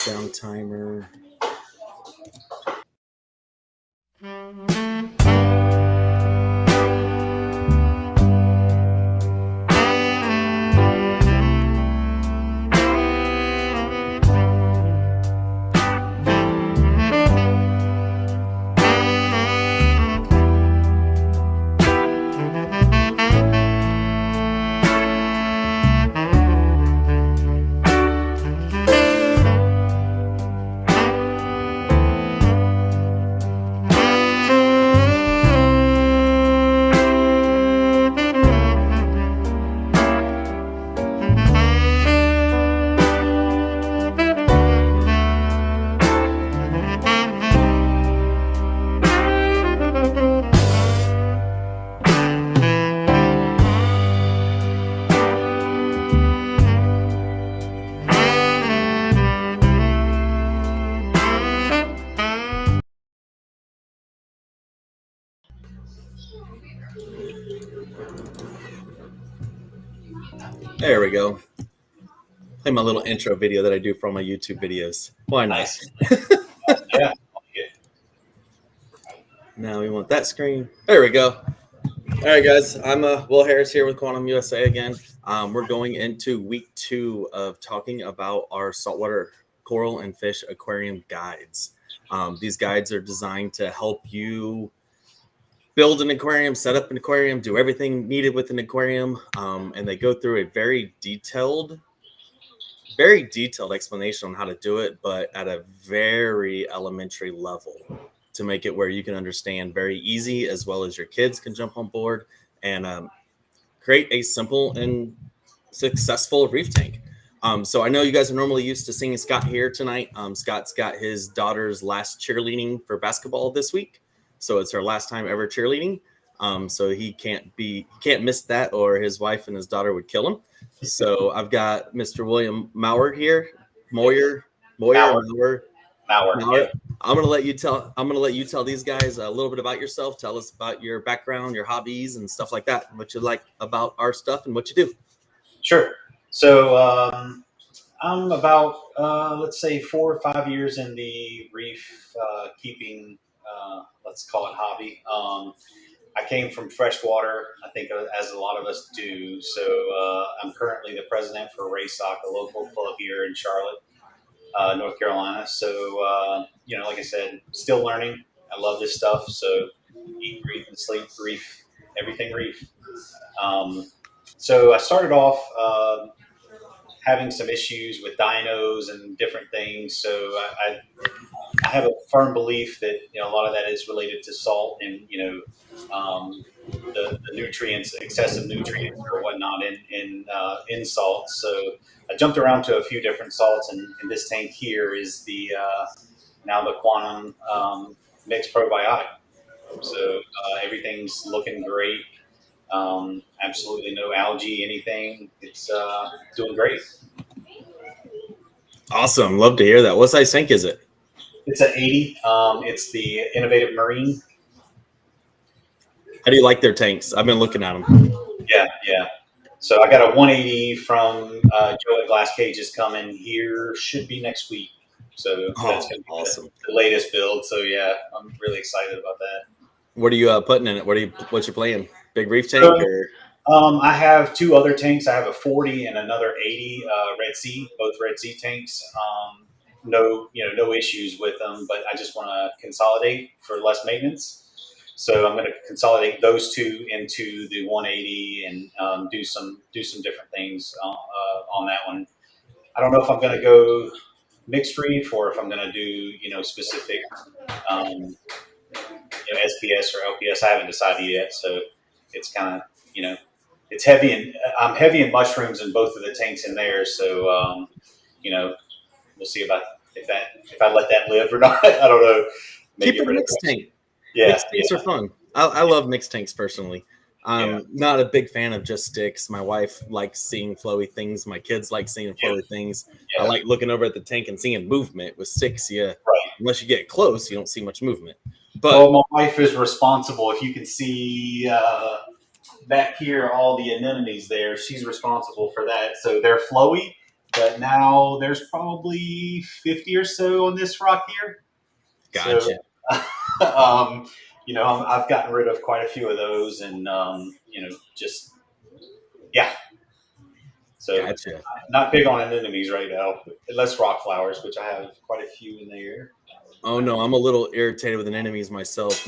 Down timer. There we go. Play my little intro video that I do for all my YouTube videos. Why not? Nice. Yeah. Now we want that screen. There we go. All right, guys. I'm Will Harris here with Quantum USA again. We're going into week 2 of talking about our saltwater coral and fish aquarium guides. These guides are designed to help you build an aquarium, set up an aquarium, do everything needed with an aquarium, and they go through a very detailed explanation on how to do it, but at a very elementary level to make it where you can understand very easy, as well as your kids can jump on board and create a simple and successful reef tank. So I know you guys are normally used to seeing Scott here tonight. Scott's got his daughter's last cheerleading for basketball this week. So it's her last time ever cheerleading. So he can't miss that, or his wife and his daughter would kill him. So I've got Mr. William Maurer here. Maurer. Yeah. I'm gonna let you tell these guys a little bit about yourself. Tell us about your background, your hobbies, and stuff like that. What you like about our stuff and what you do. Sure. So I'm about let's say 4 or 5 years in the reef keeping. Let's call it hobby. I came from freshwater, I think, as a lot of us do. So I'm currently the president for Raysock, a local club here in Charlotte, North Carolina. So like I said, still learning. I love this stuff. So eat, breathe, and sleep reef, everything reef. So I started off having some issues with dinos and different things. So I have a firm belief that a lot of that is related to salt and the nutrients, excessive nutrients or whatnot in salt. So I jumped around to a few different salts, and this tank here is the now the Quantum mixed probiotic. So everything's looking great. Absolutely no algae, anything. It's doing great. Awesome. Love to hear that. What size tank is it? It's an 80. It's the Innovative Marine. How do you like their tanks? I've been looking at them. Yeah. So I got a 180 from Joe at Glass Cages coming here. Should be next week. So that's going to be awesome. The latest build. So yeah, I'm really excited about that. What are you putting in it? What's your plan? Big reef tank or? I have 2 other tanks. I have a 40 and another 80 Red Sea, both Red Sea tanks. No issues with them, but I just want to consolidate for less maintenance. So I'm going to consolidate those 2 into the 180 and do some different things on that one. I don't know if I'm going to go mixed reef or if I'm going to do specific SPS or LPS. I haven't decided yet, so it's kind of it's heavy, and I'm heavy in mushrooms in both of the tanks in there. So we'll see about if I let that live or not. I don't know. Maybe keep it a mixed tank. Yeah, mixed tanks are fun. I love mixed tanks personally. I'm not a big fan of just sticks. My wife likes seeing flowy things. My kids like seeing flowy things. I like looking over at the tank and seeing movement. With sticks, unless you get close, you don't see much movement. But my wife is responsible. If you can see back here, all the anemones there, she's responsible for that. So they're flowy, but now there's probably 50 or so on this rock here. So, Gotcha. I've gotten rid of quite a few of those, and just yeah. So Gotcha. not big on anemones right now, unless rock flowers, which I have quite a few in there. Oh no, I'm a little irritated with anemones myself.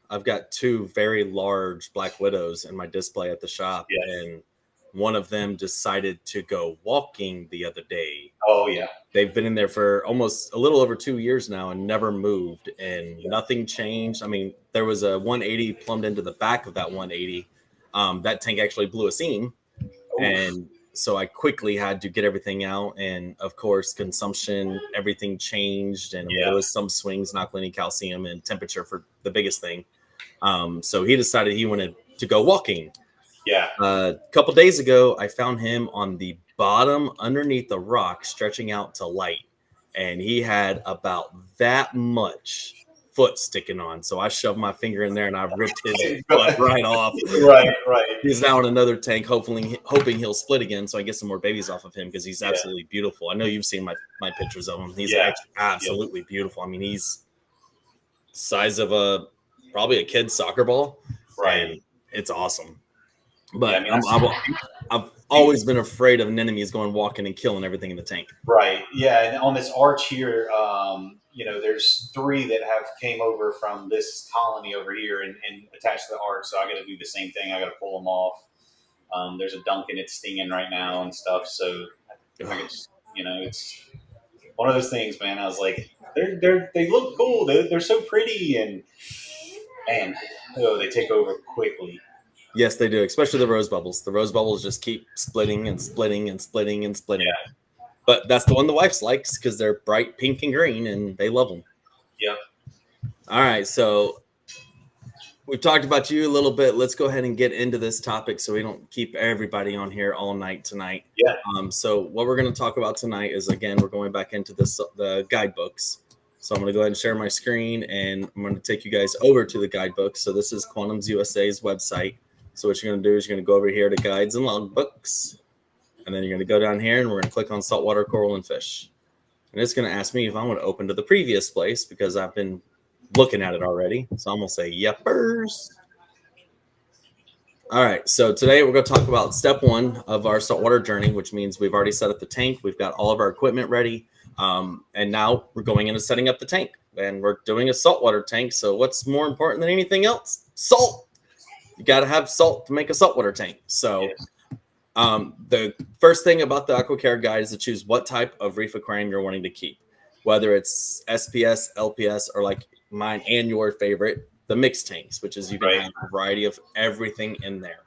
I've got two very large black widows in my display at the shop, Yes. and one of them decided to go walking the other day. Oh yeah. They've been in there for almost a little over 2 years now and never moved, and Yeah. nothing changed. I mean, there was a 180 plumbed into the back of that 180. That tank actually blew a seam, Oof. and so I quickly had to get everything out. And of course, consumption, everything changed. And I mean, Yeah. there was some swings, not alkaline calcium and temperature for the biggest thing. So he decided he wanted to go walking. Yeah. A couple days ago, I found him on the bottom underneath the rock, stretching out to light, and he had about that much foot sticking on. So I shoved my finger in there and I ripped his foot right off. Right. Right. He's now in another tank, hoping he'll split again, so I get some more babies off of him because he's Yeah. absolutely beautiful. I know you've seen my pictures of him. He's Yeah. actually absolutely beautiful. I mean, he's size of probably a kid's soccer ball, Right. and it's awesome. Yeah. I But mean, I've always been afraid of anemones going walking and killing everything in the tank. right. Yeah. And on this arch here, there's three that have came over from this colony over here and attached to the arch. So I got to do the same thing. I got to pull them off. There's a dunk and it's stinging right now and stuff. So I guess it's one of those things, man. I was like, they look cool. They're so pretty, and man, oh, they take over quickly. Yes, they do, especially the rose bubbles. The rose bubbles just keep splitting and splitting and splitting and splitting. Yeah. But that's the one the wife likes because they're bright pink and green, and they love them. Yep. All right, so we've talked about you a little bit. Let's go ahead and get into this topic so we don't keep everybody on here all night tonight. Yeah. So what we're going to talk about tonight is, again, we're going back into the guidebooks. So I'm going to go ahead and share my screen, and I'm going to take you guys over to the guidebook. So this is Quantum's USA's website. So what you're going to do is you're going to go over here to guides and logbooks, and then you're going to go down here, and we're going to click on saltwater coral and fish. And it's going to ask me if I want to open to the previous place because I've been looking at it already. So I'm going to say yepers. All right, so today we're going to talk about step one of our saltwater journey, which means we've already set up the tank. We've got all of our equipment ready. And now we're going into setting up the tank, and we're doing a saltwater tank. So what's more important than anything else? Salt. You got to have salt to make a saltwater tank. So the first thing about the AquaCare guide is to choose what type of reef aquarium you're wanting to keep, whether it's SPS, LPS, or like mine and your favorite, the mixed tanks, which is you can have a variety of everything in there.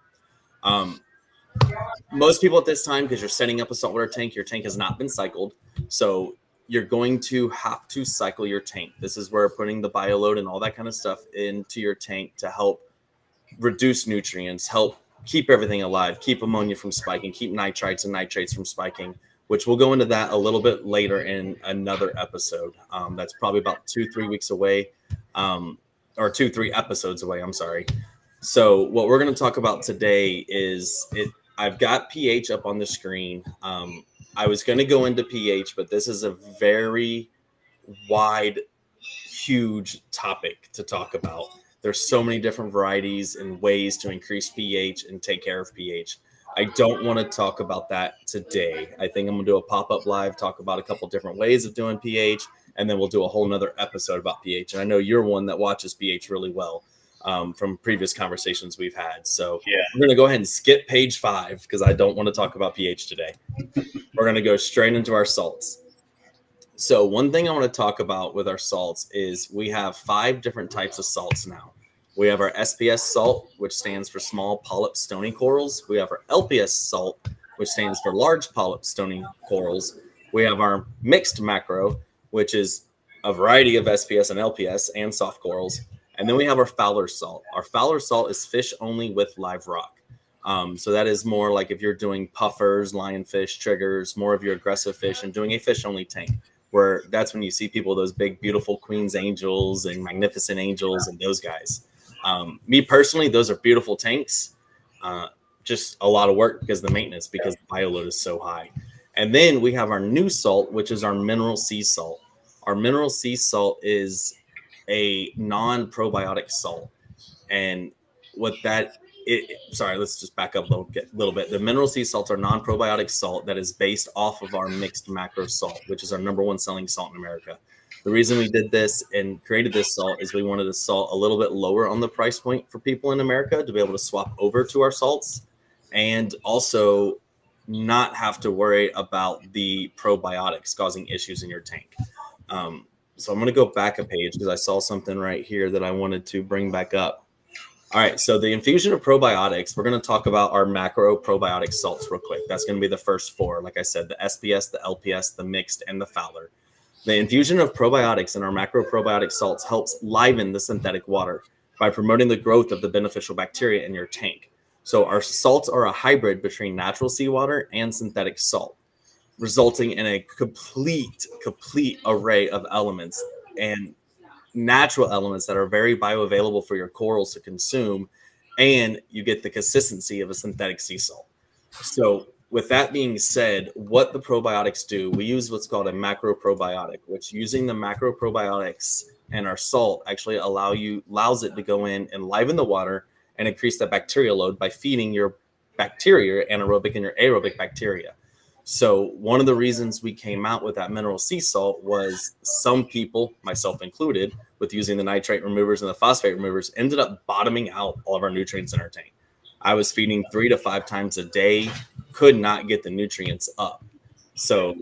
Most people at this time, because you're setting up a saltwater tank, your tank has not been cycled. So you're going to have to cycle your tank. This is where putting the bioload and all that kind of stuff into your tank to help reduce nutrients, help keep everything alive, keep ammonia from spiking, keep nitrites and nitrates from spiking, which we'll go into that a little bit later in another episode. That's probably about 2-3 weeks away, or 2-3 episodes away. I'm sorry. So what we're going to talk about today is I've got pH up on the screen. I was going to go into pH, but this is a very wide, huge topic to talk about. There's so many different varieties and ways to increase pH and take care of pH. I don't want to talk about that today. I think I'm going to do a pop-up live, talk about a couple different ways of doing pH, and then we'll do a whole nother episode about pH. And I know you're one that watches pH really well from previous conversations we've had. So we're going to go ahead and skip page 5 because I don't want to talk about pH today. We're going to go straight into our salts. So one thing I want to talk about with our salts is we have 5 different types of salts now. We have our SPS salt, which stands for small polyp stony corals. We have our LPS salt, which stands for large polyp stony corals. We have our mixed macro, which is a variety of SPS and LPS and soft corals. And then we have our Fowler salt. Our Fowler salt is fish only with live rock. So that is more like if you're doing puffers, lionfish, triggers, more of your aggressive fish, and doing a fish only tank, where that's when you see people, those big, beautiful Queen's angels and magnificent angels and those guys. Me personally, those are beautiful tanks. Just a lot of work because of the maintenance, because the bioload is so high. And then we have our new salt, which is our mineral sea salt. Our mineral sea salt is a non-probiotic salt. And what that sorry, let's just back up a little bit. The mineral sea salts are non-probiotic salt that is based off of our mixed macro salt, which is our number one selling salt in America. The reason we did this and created this salt is we wanted the salt a little bit lower on the price point for people in America to be able to swap over to our salts, and also not have to worry about the probiotics causing issues in your tank. So I'm going to go back a page because I saw something right here that I wanted to bring back up. All right, so the infusion of probiotics, we're going to talk about our macro probiotic salts real quick. That's going to be the first four. Like I said, the SPS, the LPS, the mixed, and the Fowler. The infusion of probiotics in our macro probiotic salts helps liven the synthetic water by promoting the growth of the beneficial bacteria in your tank. So our salts are a hybrid between natural seawater and synthetic salt, resulting in a complete array of elements and natural elements that are very bioavailable for your corals to consume, and you get the consistency of a synthetic sea salt. So with that being said, what the probiotics do, we use what's called a macro probiotic, which using the macro probiotics and our salt actually allows it to go in and liven the water and increase the bacteria load by feeding your bacteria, anaerobic and your aerobic bacteria. So one of the reasons we came out with that mineral sea salt was some people, myself included, with using the nitrate removers and the phosphate removers, ended up bottoming out all of our nutrients in our tank. I was feeding 3 to 5 times a day, could not get the nutrients up. So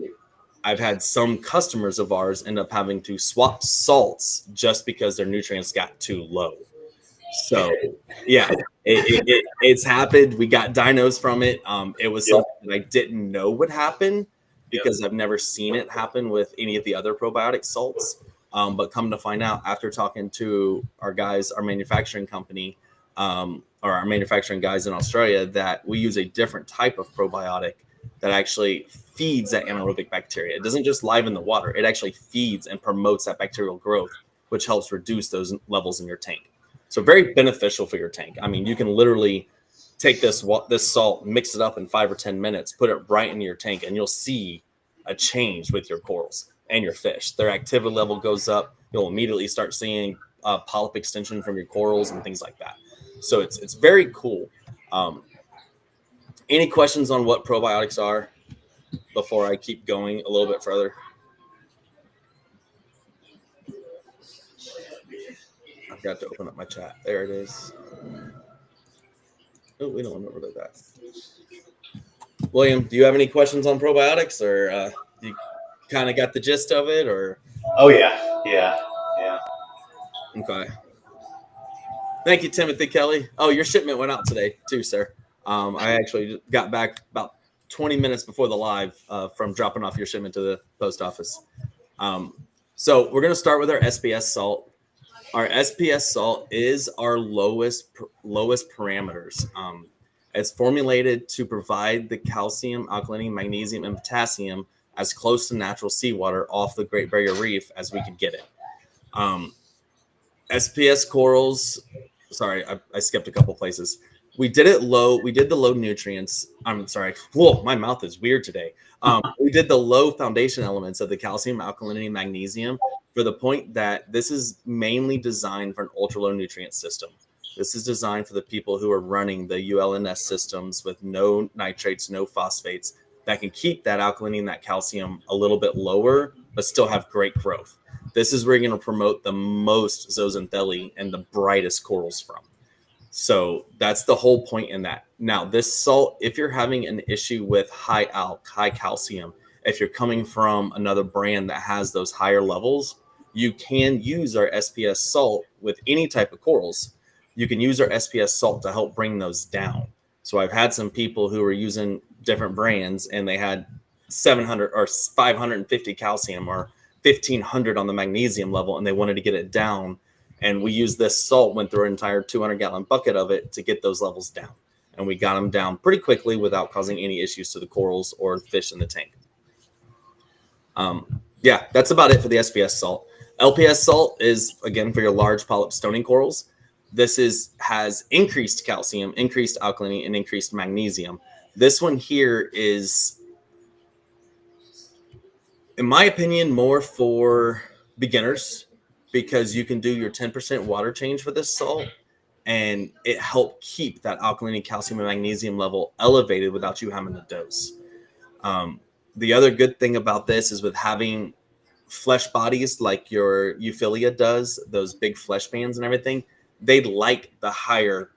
I've had some customers of ours end up having to swap salts just because their nutrients got too low. So yeah, it's happened. We got dinos from it. It was something that I didn't know would happen because I've never seen it happen with any of the other probiotic salts. But come to find out after talking to our guys, our manufacturing company, or our manufacturing guys in Australia, that we use a different type of probiotic that actually feeds that anaerobic bacteria. It doesn't just liven the water. It actually feeds and promotes that bacterial growth, which helps reduce those levels in your tank. So very beneficial for your tank. I mean, you can literally take this salt, mix it up in 5 or 10 minutes, put it right into your tank, and you'll see a change with your corals and your fish. Their activity level goes up. You'll immediately start seeing polyp extension from your corals and things like that. So it's very cool. Any questions on what probiotics are before I keep going a little bit further? I've got to open up my chat. There it is. Oh, we don't remember that. William, do you have any questions on probiotics, or you kind of got the gist of it, or? Oh yeah. Okay. Thank you, Timothy Kelly. Oh, your shipment went out today too, sir. I actually got back about 20 minutes before the live from dropping off your shipment to the post office. So we're going to start with our SPS salt. Our SPS salt is our lowest parameters. It's formulated to provide the calcium, alkalinity, magnesium, and potassium as close to natural seawater off the Great Barrier Reef as we could get it. SPS corals, sorry, I skipped a couple places. We did it low. We did the low nutrients. I'm sorry. Whoa, my mouth is weird today. We did the low foundation elements of the calcium, alkalinity, magnesium for the point that this is mainly designed for an ultra low nutrient system. This is designed for the people who are running the ULNS systems with no nitrates, no phosphates, that can keep that alkalinity and that calcium a little bit lower, but still have great growth. This is where you're going to promote the most zooxanthellae and the brightest corals from. So that's the whole point in that. Now, this salt, if you're having an issue with high calcium, if you're coming from another brand that has those higher levels, you can use our SPS salt with any type of corals. You can use our SPS salt to help bring those down. So I've had some people who were using different brands and they had 700 or 550 calcium or 1500 on the magnesium level, and they wanted to get it down. And we used this salt, went through an entire 200-gallon bucket of it to get those levels down. And we got them down pretty quickly without causing any issues to the corals or fish in the tank. Yeah, that's about it for the SPS salt. LPS salt is, again, for your large polyp stoning corals. This has increased calcium, increased alkalinity, and increased magnesium. This one here is In my opinion, more for beginners because you can do your 10% water change for this salt and it helped keep that alkalinity, calcium, and magnesium level elevated without you having to dose. Um, the other good thing about this is with having flesh bodies like your Euphilia does, those big flesh bands and everything, they like the higher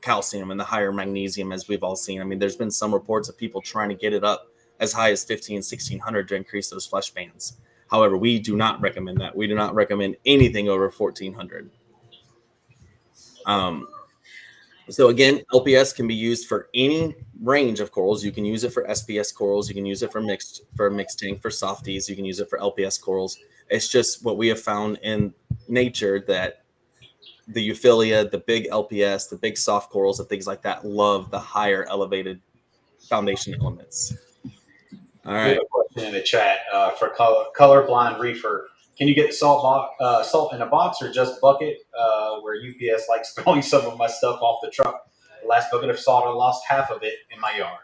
calcium and the higher magnesium, as we've all seen. I mean, there's been some reports of people trying to get it up as high as 1600 to increase those flesh bands. However, we do not recommend that. We do not recommend anything over 1400. So again, LPS can be used for any range of corals. You can use it for SPS corals. You can use it for mixed tank for softies. You can use it for LPS corals. It's just what we have found in nature that the Euphilia, the big LPS, the big soft corals, and things like that love the higher elevated foundation elements. All We have right. a question in the chat for colorblind reefer. Can you get the salt in a box or just bucket? Where UPS likes throwing some of my stuff off the truck. The last bucket of salt, I lost half of it in my yard.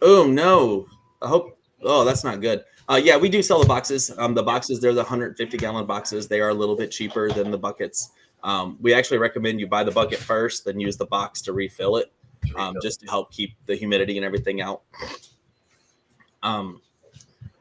Oh no. I hope. Oh, that's not good. Yeah, we do sell the boxes. The boxes, they're the 150-gallon boxes. They are a little bit cheaper than the buckets. We actually recommend you buy the bucket first, then use the box to refill it, just to help keep the humidity and everything out.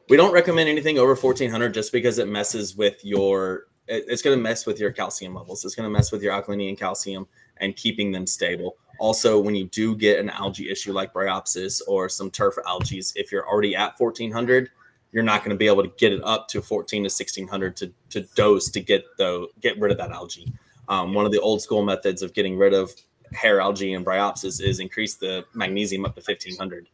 We don't recommend anything over 1400 just because it messes with your. It's going to mess with your calcium levels. It's going to mess with your alkalinity and calcium and keeping them stable. Also, when you do get an algae issue like bryopsis or some turf algae, if you're already at 1400, you're not going to be able to get it up to 14 to 1600 to dose to get rid of that algae. One of the old school methods of getting rid of hair algae and bryopsis is increase the magnesium up to 1500.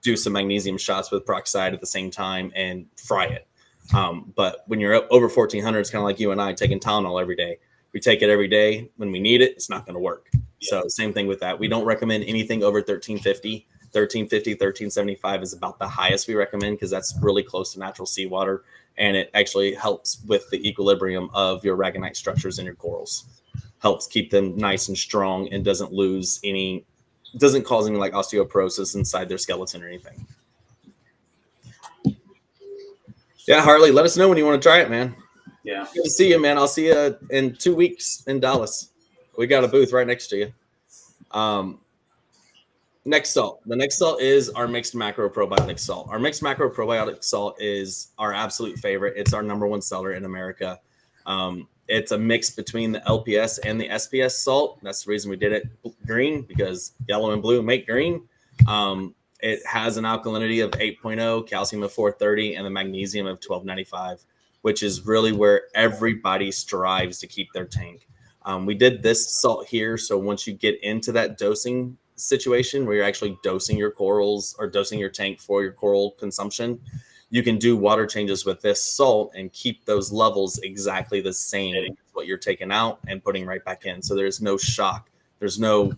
Do some magnesium shots with peroxide at the same time and fry it. But when you're over 1400, it's kind of like you and I taking Tylenol every day. We take it every day. When we need it, it's not going to work. So same thing with that. We don't recommend anything over 1350. 1350, 1375 is about the highest we recommend because that's really close to natural seawater. And it actually helps with the equilibrium of your aragonite structures in your corals. Helps keep them nice and strong and doesn't cause any like osteoporosis inside their skeleton or anything. Yeah, Harley, let us know when you want to try it, man. Yeah. Good to see you, man. I'll see you in 2 weeks in Dallas. We got a booth right next to you. Next salt. The next salt is our mixed macro probiotic salt. Our mixed macro probiotic salt is our absolute favorite. It's our number one seller in America. It's a mix between the LPS and the SPS salt. That's the reason we did it green, because yellow and blue make green. It has an alkalinity of 8.0, calcium of 430, and the magnesium of 1295, which is really where everybody strives to keep their tank. We did this salt here, so once you get into that dosing situation where you're actually dosing your corals or dosing your tank for your coral consumption, you can do water changes with this salt and keep those levels exactly the same as what you're taking out and putting right back in. So there's no shock. There's no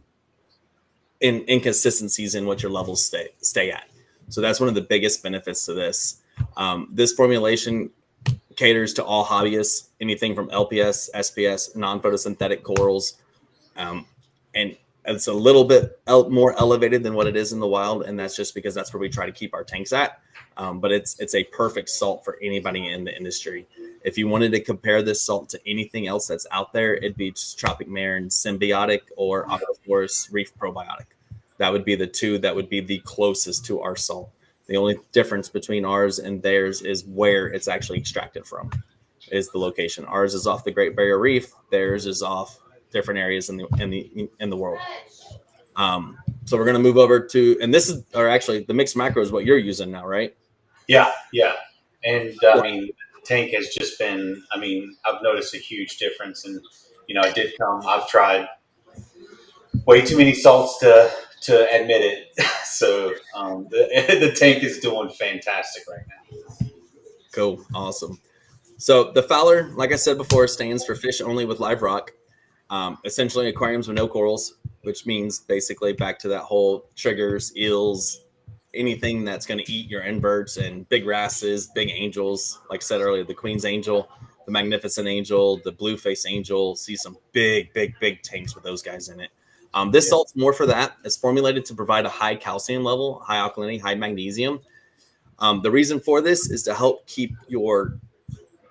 inconsistencies in what your levels stay at. So that's one of the biggest benefits to this. This formulation caters to all hobbyists, anything from LPS, SPS, non-photosynthetic corals. And it's a little bit more elevated than what it is in the wild. And that's just because that's where we try to keep our tanks at. But it's a perfect salt for anybody in the industry. If you wanted to compare this salt to anything else that's out there, it'd be just Tropic Marin Symbiotic or Aquaforce Reef Probiotic. That would be the two that would be the closest to our salt. The only difference between ours and theirs is where it's actually extracted from, is the location. Ours is off the Great Barrier Reef. Theirs is off different areas in the world. So we're going to move over to, and this is, or actually the mixed macro is what you're using now, right? Yeah. And I mean, the tank has just been, I mean, I've noticed a huge difference. And, it did come, I've tried way too many salts to admit it. So the tank is doing fantastic right now. Cool. Awesome. So the Fowler, like I said before, stands for fish only with live rock. Essentially aquariums with no corals, which means basically back to that whole triggers, eels, anything that's going to eat your inverts, and big wrasses, big angels. Like I said earlier, the Queen's Angel, the Magnificent Angel, the Blueface Angel. See some big tanks with those guys in it. This salt's more for that. It's formulated to provide a high calcium level, high alkalinity, high magnesium. The reason for this is to help keep your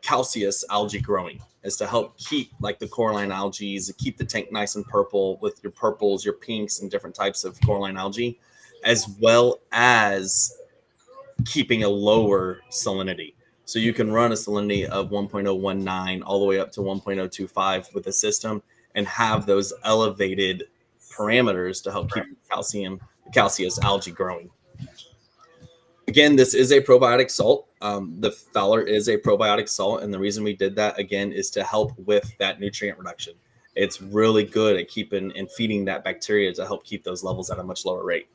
calcareous algae growing, is to help keep like the coralline algae, to keep the tank nice and purple with your purples, your pinks, and different types of coralline algae, as well as keeping a lower salinity. So you can run a salinity of 1.019 all the way up to 1.025 with the system and have those elevated parameters to help keep calcareous algae growing. Again, this is a probiotic salt. The Fowler is a probiotic salt, and the reason we did that again is to help with that nutrient reduction. It's really good at keeping and feeding that bacteria to help keep those levels at a much lower rate.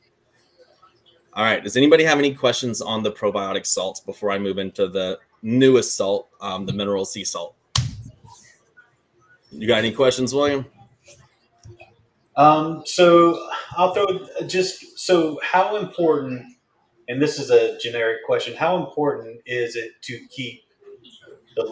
All right. Does anybody have any questions on the probiotic salts before I move into the newest salt, the mineral sea salt? You got any questions, William? So I'll throw just so how important, and this is a generic question, how important is it to keep the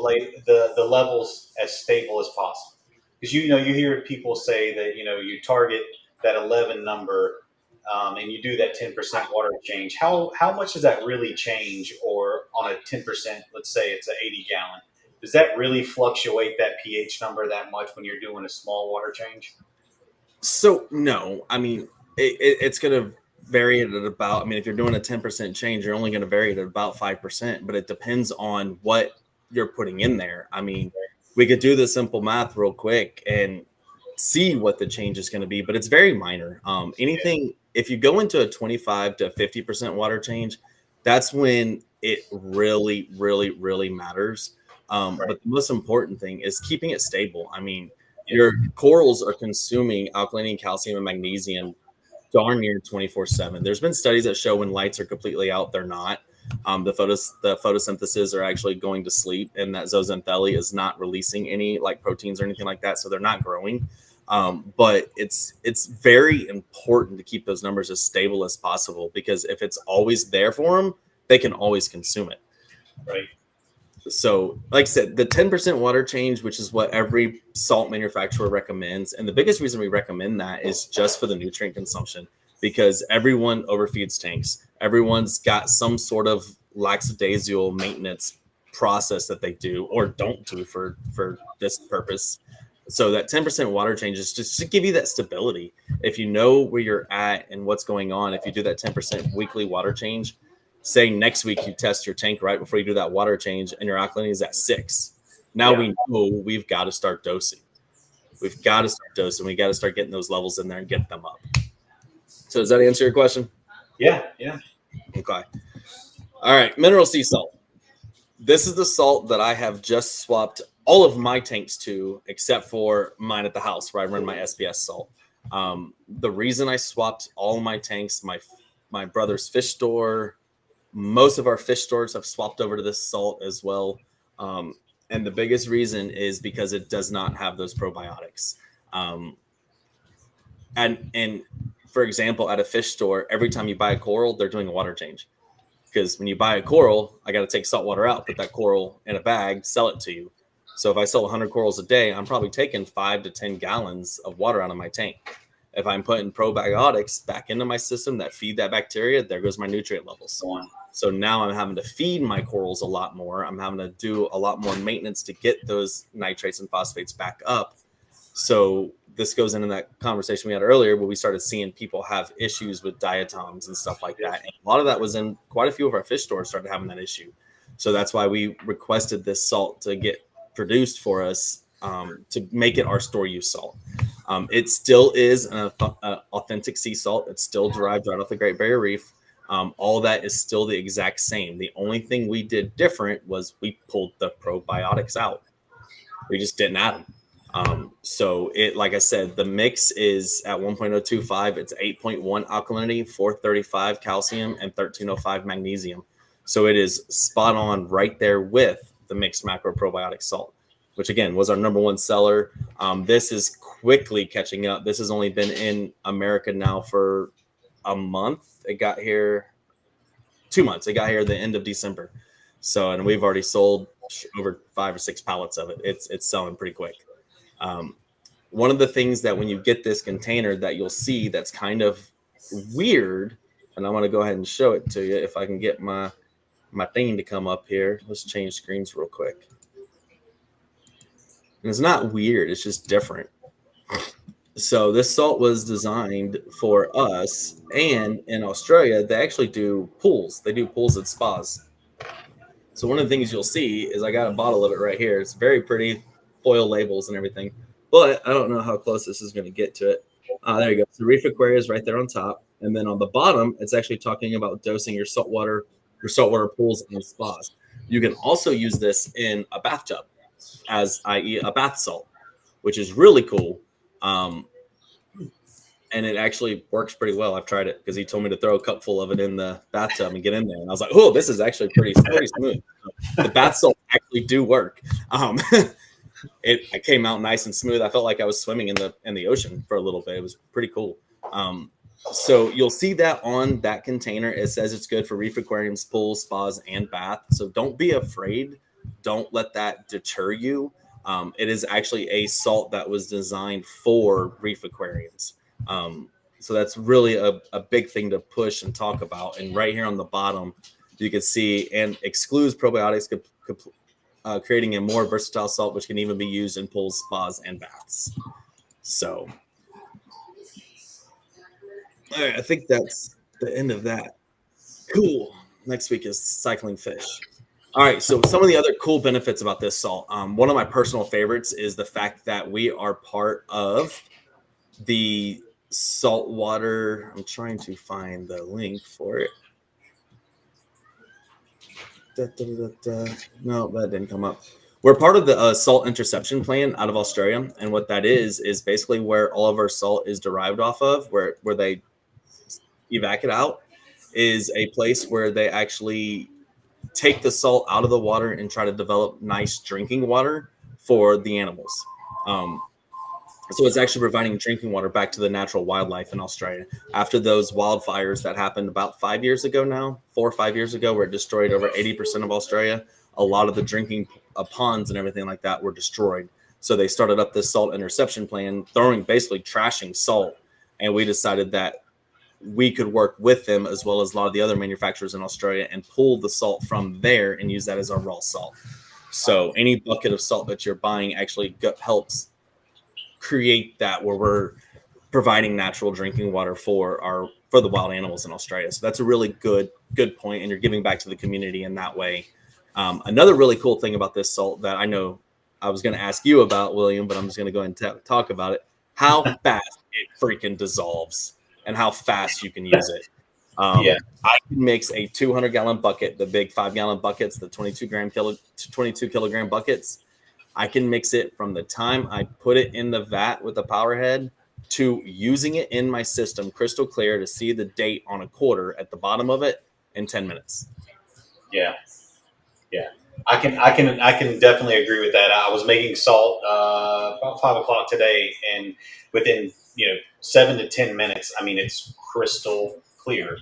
levels as stable as possible? Because you hear people say that you target that 11 number, and you do that 10% water change. How much does that really change? Or on a 10%, let's say it's an 80-gallon, does that really fluctuate that pH number that much when you're doing a small water change? So no, I mean it's going to vary it at about. I mean, if you're doing a 10% change, you're only going to vary it at about 5%. But it depends on what you're putting in there. I mean, we could do the simple math real quick and see what the change is going to be, but it's very minor. Yeah, Anything if you go into a 25 to 50% water change, that's when it really, really, really matters. right. But the most important thing is keeping it stable. I mean, Yeah, your corals are consuming alkaline, calcium, and magnesium darn near 24/7. There's been studies that show when lights are completely out, they're not. The photosynthesis are actually going to sleep, and that zooxanthellae is not releasing any like proteins or anything like that, so they're not growing. But it's very important to keep those numbers as stable as possible, because if it's always there for them, they can always consume it. right. So, like I said, the 10% water change, which is what every salt manufacturer recommends. And the biggest reason we recommend that is just for the nutrient consumption, because everyone overfeeds tanks. Everyone's got some sort of lackadaisical maintenance process that they do or don't do for this purpose. So that 10% water change is just to give you that stability. If you know where you're at and what's going on, if you do that 10% weekly water change, say next week you test your tank right before you do that water change and your alkalinity is at 6. Now Yeah, we know we've got to start dosing. We've got to start dosing. We got to start getting those levels in there and get them up. So does that answer your question? yeah, yeah. Okay. All right. Mineral sea salt. This is the salt that I have just swapped all of my tanks to, except for mine at the house where I run my SBS salt. The reason I swapped all my tanks, my brother's fish store, most of our fish stores have swapped over to this salt as well. Um, and the biggest reason is because it does not have those probiotics. Um, and for example, at a fish store, every time you buy a coral, they're doing a water change. Because when you buy a coral, I got to take salt water out, put that coral in a bag, sell it to you. So if I sell 100 corals a day, I'm probably taking 5 to 10 gallons of water out of my tank. If I'm putting probiotics back into my system that feed that bacteria, there goes my nutrient levels. One. So now I'm having to feed my corals a lot more. I'm having to do a lot more maintenance to get those nitrates and phosphates back up. So this goes into that conversation we had earlier where we started seeing people have issues with diatoms and stuff like that. And a lot of that was in quite a few of our fish stores started having that issue. So that's why we requested this salt to get produced for us, to make it our store use salt. It still is an authentic sea salt. It's still derived right off the Great Barrier Reef. All that is still the exact same. The only thing we did different was we pulled the probiotics out. We just didn't add them. So it, like I said, the mix is at 1.025. It's 8.1 alkalinity, 435 calcium, and 1305 magnesium. So it is spot on right there with the mixed macro probiotic salt, which again was our number one seller. This is quickly catching up. This has only been in America now for a month. It got here 2 months. It got here the end of December. So, and we've already sold over 5 or 6 pallets of it. It's selling pretty quick. Um, One of the things that when you get this container that you'll see that's kind of weird, and I want to go ahead and show it to you if I can get my my thing to come up here. Let's change screens real quick. And it's not weird, it's just different. So this salt was designed for us, and in Australia, they actually do pools. They do pools at spas. So one of the things you'll see is I got a bottle of it right here. It's very pretty, foil labels and everything. But I don't know how close this is going to get to it. There you go. So Reef Aquaria is right there on top, and then on the bottom, it's actually talking about dosing your saltwater pools and spas. You can also use this in a bathtub, as i.e. a bath salt, which is really cool. Um, and it actually works pretty well. I've tried it because he told me to throw a cup full of it in the bathtub and get in there, and I was like, "Oh, this is actually pretty smooth." The bath salts actually do work. Um, it came out nice and smooth. I felt like I was swimming in the ocean for a little bit. It was pretty cool. So you'll see that on that container. It says it's good for reef aquariums, pools, spas, and bath. So don't be afraid. Don't let that deter you. It is actually a salt that was designed for reef aquariums. So that's really a big thing to push and talk about. And right here on the bottom, you can see and excludes probiotics, creating a more versatile salt, which can even be used in pools, spas, and baths. So all right, I think that's the end of that. Cool. Next week is cycling fish. All right, so some of the other cool benefits about this salt. One of my personal favorites is the fact that we are part of the saltwater. I'm trying to find the link for it. No, that didn't come up. We're part of the salt interception plan out of Australia, and what that is basically where all of our salt is derived off of, where they evac it out, is a place where they actually take the salt out of the water and try to develop nice drinking water for the animals. So it's actually providing drinking water back to the natural wildlife in Australia. After those wildfires that happened about 5 years ago now, 4 or 5 years ago, where it destroyed over 80% of Australia, a lot of the drinking ponds and everything like that were destroyed. So they started up this salt interception plan, basically trashing salt. And we decided that we could work with them as well as a lot of the other manufacturers in Australia and pull the salt from there and use that as our raw salt. So any bucket of salt that you're buying actually helps create that where we're providing natural drinking water for the wild animals in Australia. So that's a really good point, and you're giving back to the community in that way. Another really cool thing about this salt that I know I was going to ask you about, William, but I'm just going to go ahead and talk about it. How fast it freaking dissolves and how fast you can use it. Yeah. I can mix a 200-gallon bucket, the big 5-gallon buckets, the 22 kilogram buckets. I can mix it from the time I put it in the vat with the power head to using it in my system crystal clear to see the date on a quarter at the bottom of it in 10 minutes. Yeah. I can definitely agree with that. I was making salt about 5 o'clock today, and within 7 to 10 minutes, I mean, it's crystal clear.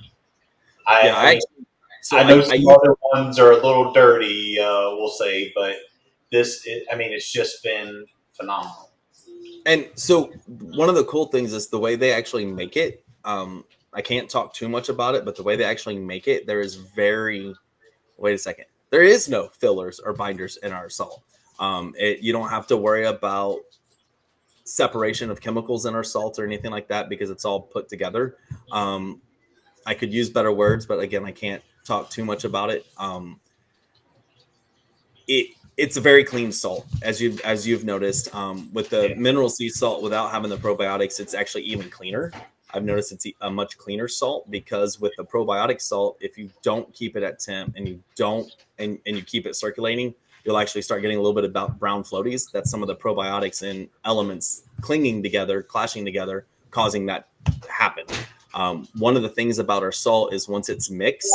I know some other ones are a little dirty, we'll say, but it's just been phenomenal. And so one of the cool things is the way they actually make it. I can't talk too much about it, but the way they actually make it, there is wait a second. There is no fillers or binders in our salt. You don't have to worry about separation of chemicals in our salt or anything like that because it's all put together. I could use better words, but again, I can't talk too much about it. It's a very clean salt, as you've noticed. With the mineral sea salt, without having the probiotics, it's actually even cleaner. I've noticed it's a much cleaner salt because with the probiotic salt, if you don't keep it at temp and you keep it circulating, you'll actually start getting a little bit about brown floaties. That's some of the probiotics and elements clinging together, clashing together, causing that to happen. One of the things about our salt is once it's mixed,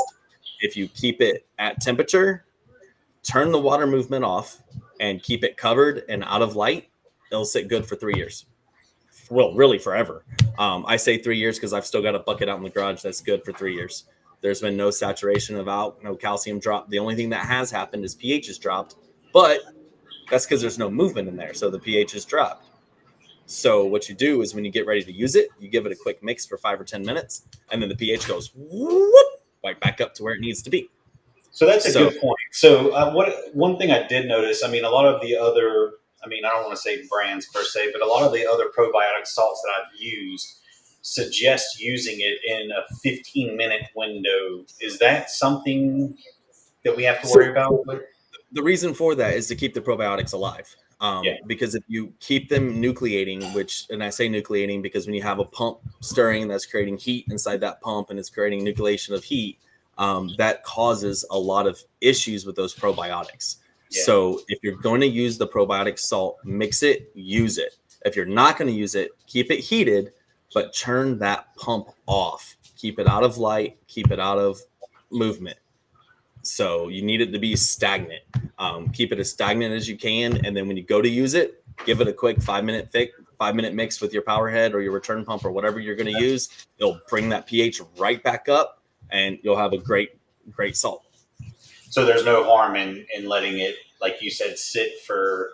if you keep it at temperature, turn the water movement off, and keep it covered and out of light, it'll sit good for 3 years. Well, really forever. I say 3 years because I've still got a bucket out in the garage that's good for 3 years. There's been no saturation of no calcium drop. The only thing that has happened is pH has dropped, but that's because there's no movement in there, so the pH has dropped. So what you do is when you get ready to use it, you give it a quick mix for 5 or 10 minutes, and then the pH goes whoop, right back up to where it needs to be. So that's a So good point. So what one thing I did notice, I mean, a lot of the other, I mean, I don't want to say brands per se, but a lot of the other probiotic salts that I've used suggest using it in a 15-minute window. Is that something that we have to so worry about? the reason for that is to keep the probiotics alive. Yeah, Because if you keep them nucleating, which, and I say nucleating because when you have a pump stirring that's creating heat inside that pump and it's creating nucleation of heat, that causes a lot of issues with those probiotics. yeah, So if you're going to use the probiotic salt, mix it, use it. If you're not going to use it, keep it heated, but turn that pump off. Keep it out of light, keep it out of movement. So you need it to be stagnant. Keep it as stagnant as you can, and then when you go to use it, give it a quick 5-minute mix with your power head or your return pump or whatever you're going to use. It'll bring that pH right back up, and you'll have a great salt. so there's no harm in letting it, like you said, sit for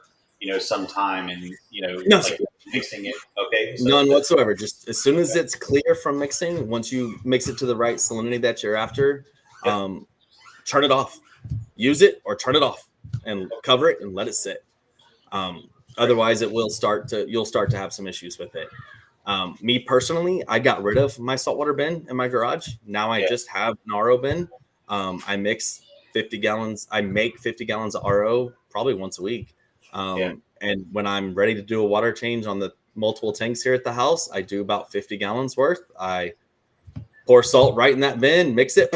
some time and No, sir. like mixing it. Okay, so None that's whatsoever. Just as soon as okay. it's clear from mixing, once you mix it to the right salinity that you're after, Yep. turn it off. Use it or turn it off and cover it and let it sit. Great. Otherwise, you'll start to have some issues with it. Me personally, I got rid of my saltwater bin in my garage. Now I Yeah. just have an RO bin. I mix 50 gallons. I make 50 gallons of RO probably once a week. Yeah. And when I'm ready to do a water change on the multiple tanks here at the house, I do about 50 gallons worth. I pour salt right in that bin, mix it,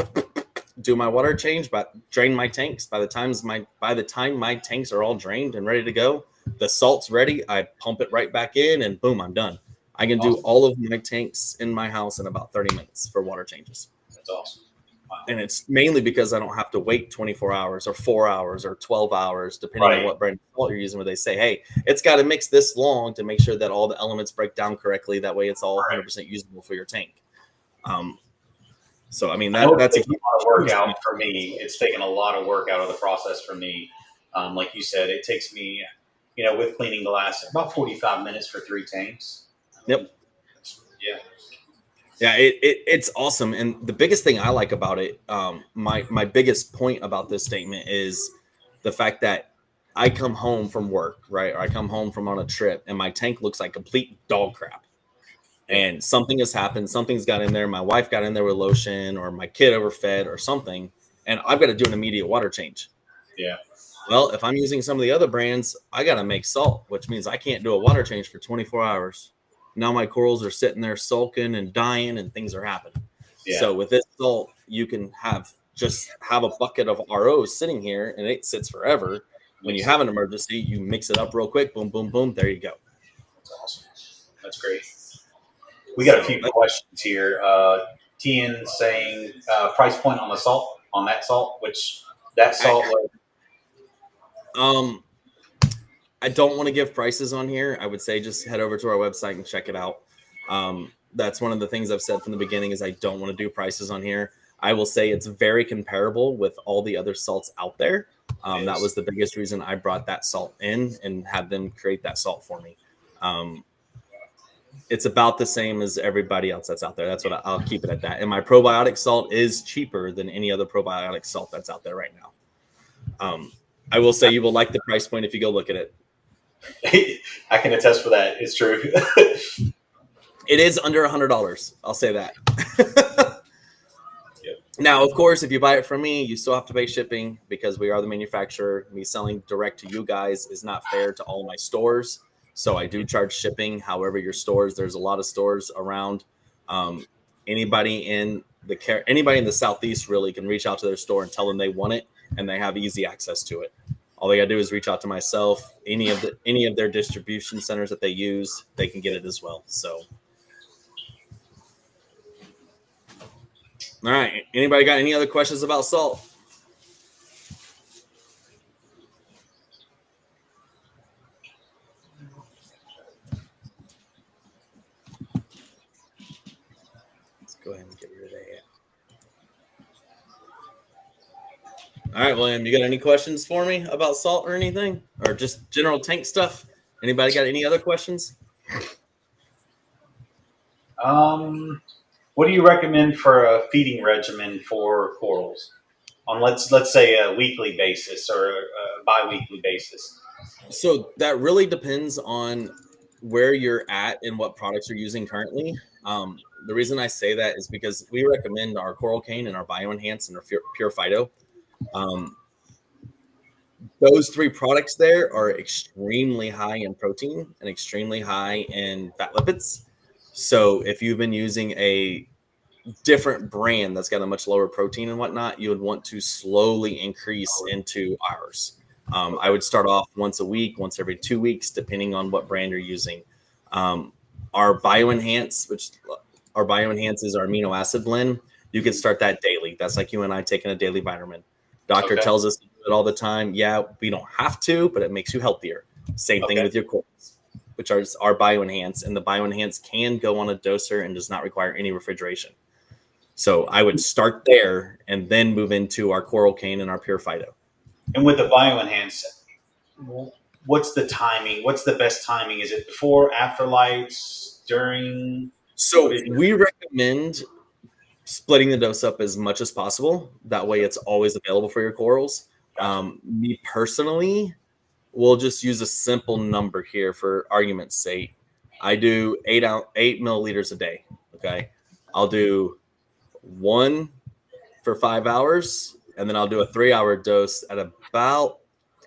do my water change, but drain my tanks. By the time my tanks are all drained and ready to go, the salt's ready. I pump it right back in, and boom, I'm done. I can do Awesome. all of my tanks in my house in about 30 minutes for water changes. That's awesome. Wow. And it's mainly because I don't have to wait 24 hours or 4 hours or 12 hours, depending on Right. what brand of salt you're using, where they say, hey, it's got to mix this long to make sure that all the elements break down correctly. That way it's all Correct. 100% usable for your tank. So, I mean, I know it that's a takes a lot of work huge out for me. It's taken a lot of work out of the process for me. Like you said, it takes me, with cleaning glass, about 45 minutes for 3 tanks. Yep. Yeah. Yeah, it's awesome. And the biggest thing I like about it, my biggest point about this statement is the fact that I come home from work, right? Or I come home from on a trip and my tank looks like complete dog crap. Yeah. And something has happened, something's got in there, my wife got in there with lotion, or my kid overfed or something, and I've got to do an immediate water change. Yeah. Well, if I'm using some of the other brands, I got to make salt, which means I can't do a water change for 24 hours. Now my corals are sitting there sulking and dying and things are happening. Yeah. So with this salt, you can have a bucket of RO sitting here and it sits forever. When you Makes it. have an emergency, you mix it up real quick, boom, boom, boom, there you go. That's awesome. That's great. We got a So few questions here. Tian saying price point on that salt, which that salt was. um I don't want to give prices on here. I would say just head over to our website and check it out. That's one of the things I've said from the beginning is I don't want to do prices on here. I will say it's very comparable with all the other salts out there. That was the biggest reason I brought that salt in and had them create that salt for me. It's about the same as everybody else that's out there. That's what I'll keep it at that. And my probiotic salt is cheaper than any other probiotic salt that's out there right now. I will say you will like the price point if you go look at it. I can attest for that. It's true. It is under $100. I'll say that. Yep. Now, of course, if you buy it from me, you still have to pay shipping because we are the manufacturer. Me selling direct to you guys is not fair to all my stores. So I do charge shipping. However, your stores, there's a lot of stores around. Anybody in the Southeast really can reach out to their store and tell them they want it, and they have easy access to it. All they got to do is reach out to myself. Any of their distribution centers that they use, they can get it as well. So, all right. Anybody got any other questions about salt? Let's go ahead and get rid of that. All right, William, you got any questions for me about salt or anything, or just general tank stuff? Anybody got any other questions? What do you recommend for a feeding regimen for corals on let's say a weekly basis or a bi-weekly basis? So that really depends on where you're at and what products you're using currently. The reason I say that is because we recommend our Coral Cane and our BioEnhance and our Pure Phyto. Um, those three products there are extremely high in protein and extremely high in fat lipids. So if you've been using a different brand that's got a much lower protein and whatnot, you would want to slowly increase into ours. I would start off once a week, once every 2 weeks, depending on what brand you're using. Um, our BioEnhance, which our BioEnhance is our amino acid blend, you can start that daily. That's like you and I taking a daily vitamin. Doctor Okay. tells us to do it all the time. Yeah, we don't have to, but it makes you healthier. Same thing Okay. with your corals, which are our BioEnhance, and the BioEnhance can go on a doser and does not require any refrigeration. So I would start there and then move into our Coral Cane and our Pure Phyto. And with the bioenhance, what's the timing? What's the best timing? Is it before, after lights, during? What So is we recommend splitting the dose up as much as possible. That way it's always available for your corals. Gotcha. Me personally, we'll just use a simple number here for argument's sake. I do 8 milliliters a day. Okay. I'll do one for 5 hours, and then I'll do a 3 hour dose at about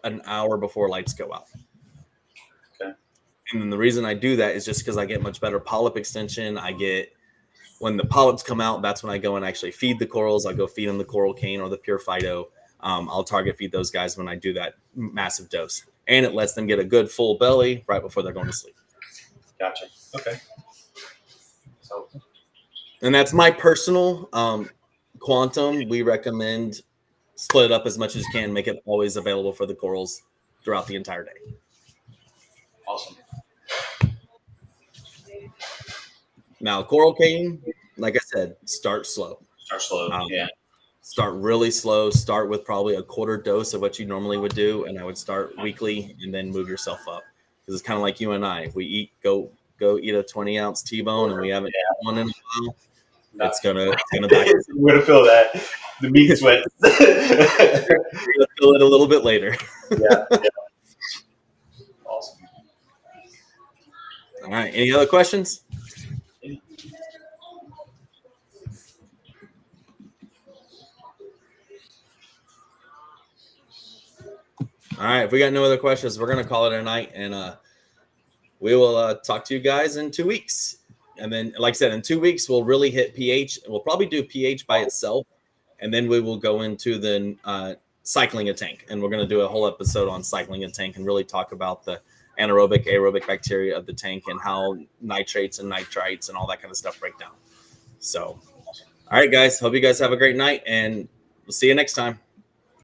an hour before lights go out. Okay. And then the reason I do that is just because I get much better polyp extension. I get, when the polyps come out, that's when I go and actually feed the corals. I go feed them the Coral Cane or the Pure Phyto. I'll target feed those guys when I do that massive dose. And it lets them get a good full belly right before they're going to sleep. Gotcha. Okay. So, And that's my personal quantum. We recommend split it up as much as you can, make it always available for the corals throughout the entire day. awesome. Now, Coral Cane, like I said, start slow. Start slow. Yeah. Start really slow. Start with probably a quarter dose of what you normally would do, and I would start weekly and then move yourself up. Because it's kind of like you and I. If we go eat a 20-ounce T-bone and we haven't had one in a while, No. it's gonna die. We're gonna feel that the meat sweat. You're gonna feel it a little bit later. Yeah. Awesome. All right. Any other questions? Yeah. All right. If we got no other questions, we're gonna call it a night, and we will talk to you guys in 2 weeks. And then, like I said, in 2 weeks, we'll really hit pH. We'll probably do pH by itself, and then we will go into the cycling a tank. And we're going to do a whole episode on cycling a tank and really talk about the anaerobic, aerobic bacteria of the tank and how nitrates and nitrites and all that kind of stuff break down. So, all right, guys. Hope you guys have a great night, and we'll see you next time.